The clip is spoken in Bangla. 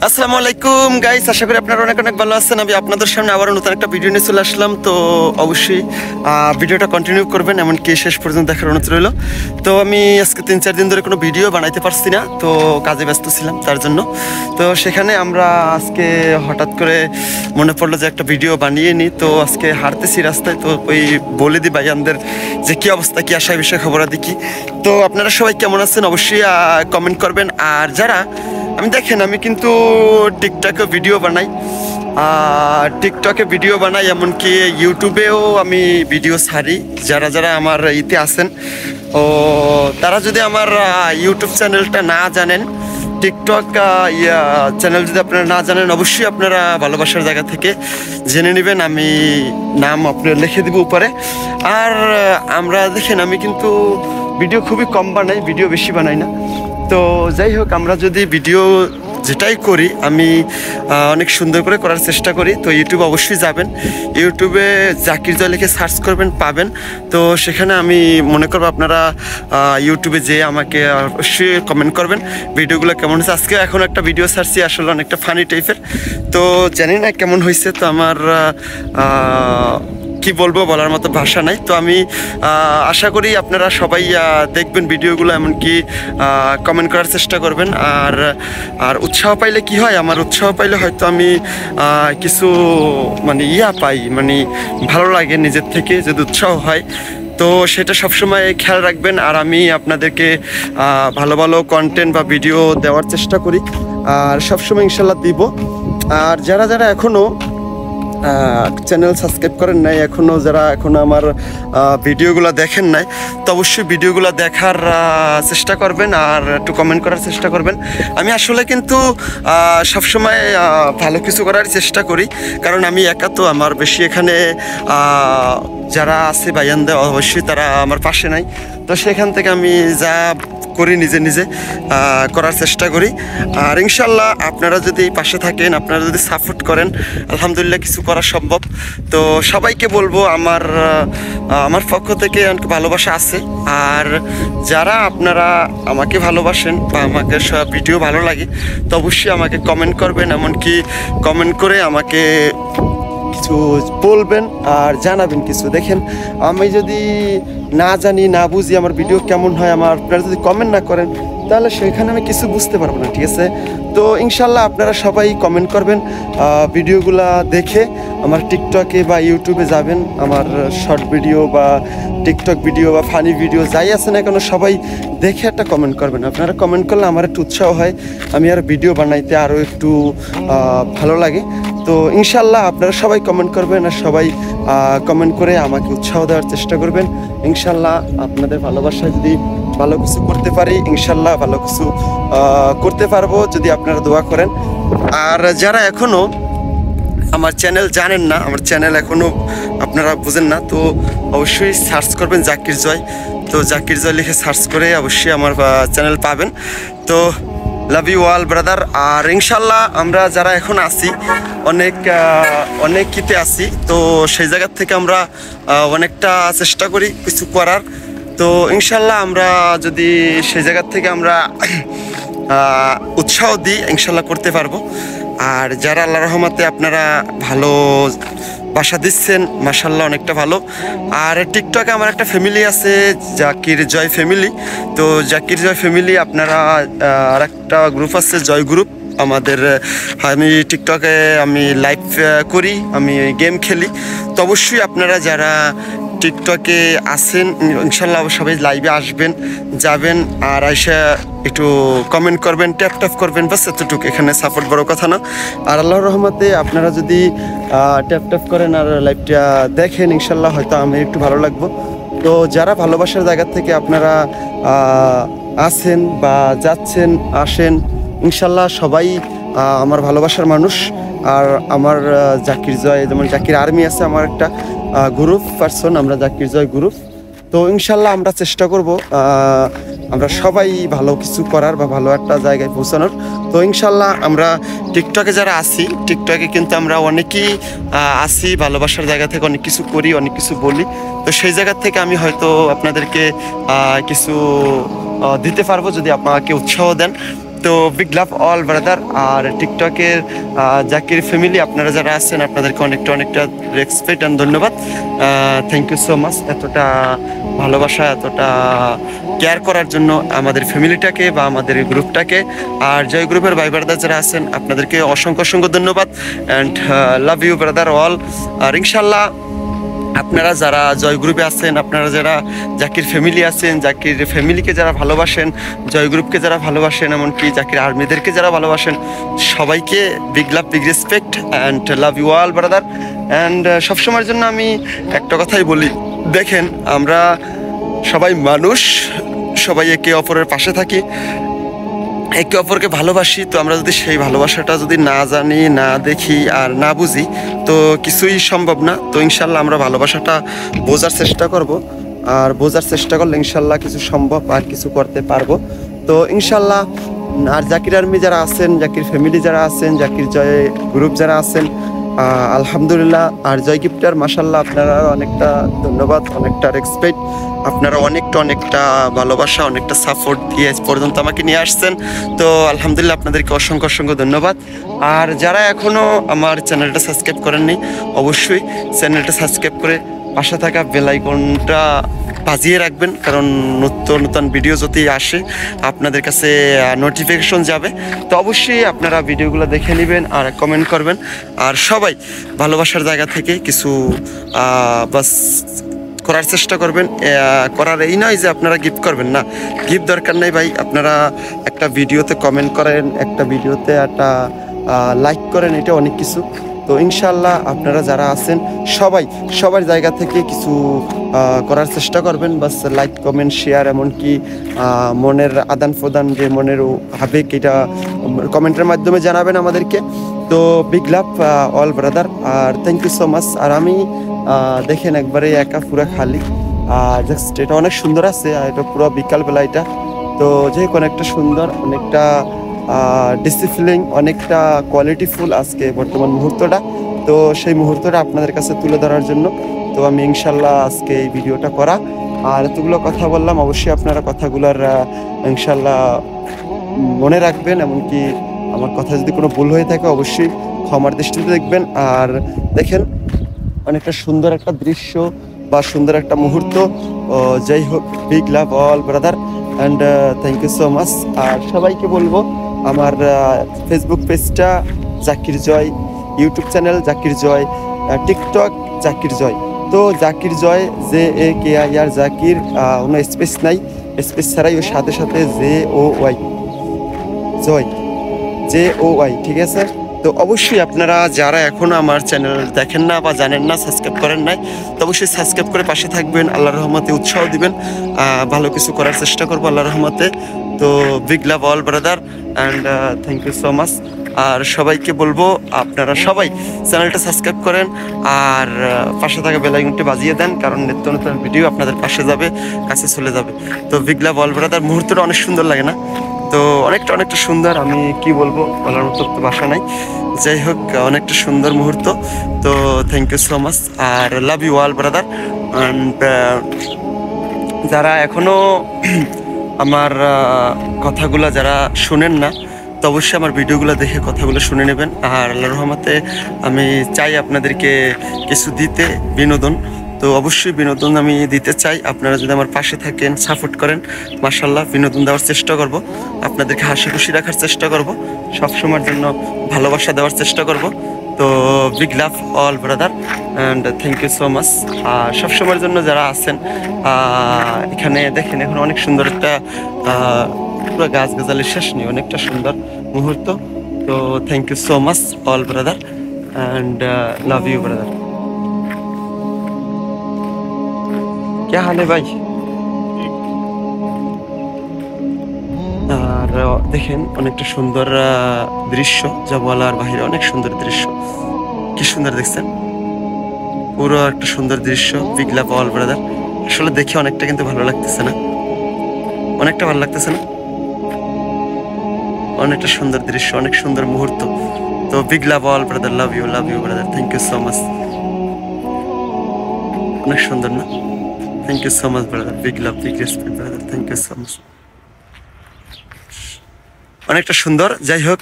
আসসালামু আলাইকুম গাইস, আশা করি আপনারা অনেক অনেক ভালো আছেন। আমি আপনাদের সামনে আবারও নতুন একটা ভিডিও নিয়ে চলে আসলাম। তো অবশ্যই ভিডিওটা কন্টিনিউ করবেন, এমনকি শেষ পর্যন্ত দেখার অনুরোধ রইল। তো আমি আজকে 3-4 দিন ধরে কোনো ভিডিও বানাইতে পারছি না, তো কাজে ব্যস্ত ছিলাম তার জন্য। তো সেখানে আমরা আজকে হঠাৎ করে মনে পড়লো যে একটা ভিডিও বানিয়ে নিই। তো আজকে হাঁটতেছি রাস্তায়, তো ওই বলে দিই ভাইয়ানদের যে কী অবস্থা, কী আশা বিষয়ে খবরাদি কি। তো আপনারা সবাই কেমন আছেন অবশ্যই কমেন্ট করবেন। আর যারা দেখেন, আমি কিন্তু টিকটকে ভিডিও বানাই, এমনকি ইউটিউবেও আমি ভিডিও ছাড়ি। যারা যারা আমার ইতে আছেন, ও তারা যদি আমার ইউটিউব চ্যানেলটা না জানেন, টিকটক চ্যানেল যদি আপনারা না জানেন, অবশ্যই আপনারা ভালোবাসার জায়গা থেকে জেনে নেবেন। আমি নাম আপনার লিখে দেবো উপরে। আর আমরা দেখেন, আমি কিন্তু ভিডিও খুবই কম বানাই, ভিডিও বেশি বানাই না। তো যাই হোক, আমরা যদি ভিডিও যেটাই করি আমি অনেক সুন্দর করে করার চেষ্টা করি। তো ইউটিউবে অবশ্যই যাবেন, ইউটিউবে জাকির জয় লিখে সার্চ করবেন, পাবেন। তো সেখানে আমি মনে করবো আপনারা ইউটিউবে যেয়ে আমাকে অবশ্যই কমেন্ট করবেন ভিডিওগুলো কেমন হয়েছে। আজকে এখন একটা ভিডিও ছাড়ছি, আসলে অনেকটা ফানি টাইপের, তো জানি না কেমন হয়েছে। তো আমার কি বলবো, বলার মতো ভাষা নাই। তো আমি আশা করি আপনারা সবাই দেখবেন ভিডিওগুলো, এমনকি কমেন্ট করার চেষ্টা করবেন। আর উৎসাহ পাইলে কি হয়, আমার উৎসাহ পাইলে হয়তো আমি কিছু পাই, ভালো লাগে নিজের থেকে যদি উৎসাহ হয়। তো সেটা সবসময় খেয়াল রাখবেন। আর আমি আপনাদেরকে ভালো ভালো কন্টেন্ট বা ভিডিও দেওয়ার চেষ্টা করি, আর সবসময় ইনশাল্লাহ দিব। আর যারা যারা এখনও চ্যানেল সাবস্ক্রাইব করেন নাই, যারা এখনও আমার ভিডিওগুলো দেখেন নাই, তো অবশ্যই ভিডিওগুলো দেখার চেষ্টা করবেন আর একটু কমেন্ট করার চেষ্টা করবেন। আমি আসলে কিন্তু সবসময় ভালো কিছু করার চেষ্টা করি, কারণ আমি একা তো, আমার বেশি এখানে যারা আছে ভাইয়ানদের অবশ্যই তারা আমার পাশে নাই। তো সেখান থেকে আমি যা করি নিজে নিজে করার চেষ্টা করি। আর ইনশাল্লাহ আপনারা যদি পাশে থাকেন, আপনারা যদি সাপোর্ট করেন, আলহামদুলিল্লাহ কিছু করা সম্ভব। তো সবাইকে বলবো আমার পক্ষ থেকে অনেক ভালোবাসা আছে। আর যারা আপনারা আমাকে ভালোবাসেন বা আমাকে ভিডিও ভালো লাগে, তো অবশ্যই আমাকে কমেন্ট করবেন, এমনকি কমেন্ট করে আমাকে কিছু বলবেন আর জানাবেন কিছু। দেখেন, আমি যদি না জানি, না বুঝি আমার ভিডিও কেমন হয়, আপনারা যদি কমেন্ট না করেন, তাহলে সেখানে আমি কিছু বুঝতে পারবো না, ঠিক আছে? তো ইনশাল্লাহ আপনারা সবাই কমেন্ট করবেন, ভিডিওগুলা দেখে আমার টিকটকে বা ইউটিউবে যাবেন, আমার শর্ট ভিডিও বা টিকটক ভিডিও বা ফানি ভিডিও যাই আছে না কেন, সবাই দেখে একটা কমেন্ট করবেন। আপনারা কমেন্ট করলে আমার একটু উৎসাহ হয়, আমি আর ভিডিও বানাইতে আরও একটু ভালো লাগে। তো ইনশাল্লাহ আপনারা সবাই কমেন্ট করবেন, আর সবাই কমেন্ট করে আমাকে উৎসাহ দেওয়ার চেষ্টা করবেন। ইনশাল্লাহ আপনাদের ভালোবাসায় যদি ভালো কিছু করতে পারি, ইনশাল্লাহ ভালো কিছু করতে পারবো যদি আপনারা দোয়া করেন। আর যারা এখনও আমার চ্যানেল জানেন না, আমার চ্যানেল এখনও আপনারা বুঝেন না, তো অবশ্যই সার্চ করবেন জাকির জয়। তো জাকির জয় লিখে সার্চ করে অবশ্যই আমার চ্যানেল পাবেন। তো লাভ ইউ অল ব্রাদার। আর ইনশাল্লাহ আমরা যারা এখন আছি, অনেক কিতে আছি, তো সেই জায়গার থেকে আমরা অনেকটা চেষ্টা করি কিছু করার। তো ইনশাল্লাহ আমরা যদি সেই জায়গার থেকে আমরা উৎসাহ দিই, ইনশাল্লাহ করতে পারবো। আর যারা আল্লাহর রহমতে আপনারা ভালো বাসা দিচ্ছেন, মাশাল্লাহ অনেকটা ভালো। আর টিকটকে আমার একটা ফ্যামিলি আছে, জাকির জয় ফ্যামিলি। তো জাকির জয় ফ্যামিলি, আপনারা আর একটা গ্রুপ আছে, জয় গ্রুপ আমাদের। আমি টিকটকে আমি লাইভ করি, আমি গেম খেলি। তো অবশ্যই আপনারা যারা টিকটকে আসেন, ইনশাল্লাহ সবাই লাইভে আসবেন, যাবেন, আর এসে একটু কমেন্ট করবেন, ট্যাপ করবেন, বাস এতটুকু। এখানে সাপোর্ট বড় কথা না। আর আল্লাহর রহমতে আপনারা যদি ট্যাপ করেন আর লাইভটা দেখেন, ইনশাল্লাহ হয়তো আমি একটু ভালো লাগবো। তো যারা ভালোবাসার জায়গা থেকে আপনারা আসেন বা যাচ্ছেন, আসেন, ইনশাল্লাহ সবাই আমার ভালোবাসার মানুষ। আর আমার জাকির জয়, যেমন জাকির আর্মি আছে আমার একটা গ্রুপ পার্সন, আমরা জাকির জয় গ্রুপ। তো ইনশাল্লাহ আমরা চেষ্টা করব আমরা সবাই ভালো কিছু করার বা ভালো একটা জায়গায় পৌঁছানোর। তো ইনশাল্লাহ আমরা টিকটকে যারা আছি, টিকটকে কিন্তু আমরা অনেকেই আসি ভালোবাসার জায়গা থেকে, অনেক কিছু করি, অনেক কিছু বলি। তো সেই জায়গা থেকে আমি হয়তো আপনাদেরকে কিছু দিতে পারবো যদি আপনাকে উৎসাহ দেন। তো বিগ লাভ অল ব্রাদার। আর টিকটকের জাকির ফ্যামিলি আপনারা যারা আছেন আপনাদেরকে অনেকটা রেসপেক্ট অ্যান্ড ধন্যবাদ। থ্যাংক ইউ সো মাচ এতটা ভালোবাসা, এতটা কেয়ার করার জন্য আমাদের ফ্যামিলিটাকে বা আমাদের গ্রুপটাকে। আর জয় গ্রুপের ভাই ব্রাদার যারা আছেন আপনাদেরকে অসংখ্য ধন্যবাদ and love you brother all. আর ইনশাল্লাহ আপনারা যারা জয় গ্রুপে আছেন, আপনারা যারা জাকির ফ্যামিলি আছেন, জাকির ফ্যামিলিকে যারা ভালোবাসেন, জয় গ্রুপকে যারা ভালোবাসেন, এমনকি জাকির আর্মিদেরকে যারা ভালোবাসেন, সবাইকে big love, big respect and love you all brother. And সবসময়ের জন্য আমি একটা কথাই বলি, দেখেন আমরা সবাই মানুষ, সবাই একে অপরের পাশে থাকি, একে অপরকে ভালোবাসি। তো আমরা যদি সেই ভালোবাসাটা যদি না জানি, না দেখি আর না বুঝি তো কিছুই সম্ভব না। তো ইনশাল্লাহ আমরা ভালোবাসাটা বোঝার চেষ্টা করব, আর বোঝার চেষ্টা করলে ইনশাল্লাহ কিছু সম্ভব আর কিছু করতে পারবো। তো ইনশাল্লাহ আর জাকির আর্মি যারা আছেন, জাকির ফ্যামিলি যারা আছেন, জাকির জয় গ্রুপ যারা আছেন, আলহামদুলিল্লাহ। আর জয় গিফটার মাশাল্লাহ আপনারা অনেকটা ধন্যবাদ, অনেকটা রেসপেক্ট, আপনারা অনেকটা ভালোবাসা, অনেকটা সাপোর্ট দিয়ে আজ পর্যন্ত আমাকে নিয়ে আসছেন। তো আলহামদুলিল্লাহ আপনাদেরকে অসংখ্য ধন্যবাদ। আর যারা এখনও আমার চ্যানেলটা সাবস্ক্রাইব করেননি অবশ্যই চ্যানেলটা সাবস্ক্রাইব করে পাশে থাকা বেল আইকনটা বাজিয়ে রাখবেন, কারণ নতুন ভিডিও যদি আসে আপনাদের কাছে নোটিফিকেশন যাবে। তো অবশ্যই আপনারা ভিডিওগুলো দেখে নেবেন আর কমেন্ট করবেন। আর সবাই ভালোবাসার জায়গা থেকে কিছু বাস করার চেষ্টা করবেন। করার এই নয় যে আপনারা গিফট করবেন, না, গিফট দরকার নেই ভাই। আপনারা একটা ভিডিওতে কমেন্ট করেন, একটা ভিডিওতে একটা লাইক করেন, এটা অনেক কিছু। তো ইনশাল্লাহ আপনারা যারা আছেন সবার জায়গা থেকে কিছু করার চেষ্টা করবেন, বাস লাইক, কমেন্ট, শেয়ার, এমনকি মনের আদান প্রদান, যে মনের আবেগ, এটা কমেন্টের মাধ্যমে জানাবেন আমাদেরকে। তো বিগ লাভ অল ব্রাদার, আর থ্যাংক ইউ সো মাচ। আর আমি দেখেন একবারে একা পুরো খালি, জাস্ট এটা অনেক সুন্দর আছে, এটা পুরো বিকালবেলা এটা। তো যে অনেকটা সুন্দর, অনেকটা ডিসিপ্লিন, অনেকটা কোয়ালিটিফুল আজকে বর্তমান মুহূর্তটা। তো সেই মুহূর্তটা আপনাদের কাছে তুলে ধরার জন্য তো আমি ইনশাল্লাহ আজকে এই ভিডিওটা করা। আর এতগুলো কথা বললাম, অবশ্যই আপনারা কথাগুলোর ইনশাল্লাহ মনে রাখবেন, এমনকি আমার কথা যদি কোনো ভুল হয়ে থাকে অবশ্যই ক্ষমার দৃষ্টিতে দেখবেন। আর দেখেন অনেকটা সুন্দর একটা দৃশ্য বা সুন্দর একটা মুহূর্ত। যাই হোক, big love all brother and thank you so much. আর সবাইকে বলবো আমার ফেসবুক পেজটা Zakir Joy, YouTube channel Zakir Joy, TikTok Zakir Joy. তো জাকির জয় JAKIR জাকির, কোনো স্পেস নাই, স্পেস ছাড়াই ওর সাথে JOY জয়, JOY, ঠিক আছে। তো অবশ্যই আপনারা যারা এখনও আমার চ্যানেল দেখেন না বা জানেন না, সাবস্ক্রাইব করেন নাই, তো অবশ্যই সাবস্ক্রাইব করে পাশে থাকবেন, আল্লাহর রহমতে উৎসাহ দিবেন, ভালো কিছু করার চেষ্টা করবো আল্লাহর রহমতে। তো big love all brother and thank you so much. আর সবাইকে বলবো আপনারা সবাই চ্যানেলটা সাবস্ক্রাইব করেন আর পাশে থাকা বেল আইকনটি বাজিয়ে দেন, কারণ নতুন ভিডিও আপনাদের পাশে যাবে, কাছে চলে যাবে। তো বিগ লাভ অল ব্রাদার, মুহূর্তটা অনেক সুন্দর লাগে না? তো অনেকটা সুন্দর, আমি কি বলবো, বলার মতো তো ভাষা নাই। যাই হোক, অনেকটা সুন্দর মুহূর্ত। তো থ্যাংক ইউ সো মাচ আর love you all brother. And যারা এখনও আমার কথাগুলো যারা শুনেন না, তো অবশ্যই আমার ভিডিওগুলো দেখে কথাগুলো শুনে নেবেন। আর আল্লাহর রহমতে আমি চাই আপনাদেরকে কিছু দিতে, বিনোদন। তো অবশ্যই বিনোদন আমি দিতে চাই, আপনারা যদি আমার পাশে থাকেন, সাপোর্ট করেন, মাশাআল্লাহ বিনোদন দেওয়ার চেষ্টা করব, আপনাদেরকে হাসি খুশি রাখার চেষ্টা করব, সবসময়ের জন্য ভালোবাসা দেওয়ার চেষ্টা করব। তো big love all brother and thank you so much. আর সবসময়ের জন্য যারা আছেন, এখানে দেখেন এখন অনেক সুন্দর একটা পুরো গাছগাছালির শেষ নেই, অনেকটা সুন্দর মুহূর্ত। তো thank you so much all brother and love you brother. क्या हाल है भाई? আর দেখেন অনেকটা সুন্দর দৃশ্য, যা বলার বাইরে, অনেক সুন্দর দৃশ্য, কি সুন্দর দেখছেন, পুরো একটা সুন্দর দৃশ্য। বিগ লাভ অল ব্রাদার, আসলে দেখে অনেকটা কিন্তু ভালো লাগতেছে না? অনেকটা ভালো লাগতেছে না? অনেকটা সুন্দর দৃশ্য, অনেক সুন্দর মুহূর্ত। তো big love all brother, love you brother, thank you so much. অনেক সুন্দর না? Thank you so much, brother. Big love, big respect, brother. Thank you so much. অনেকটা সুন্দর। যাই হোক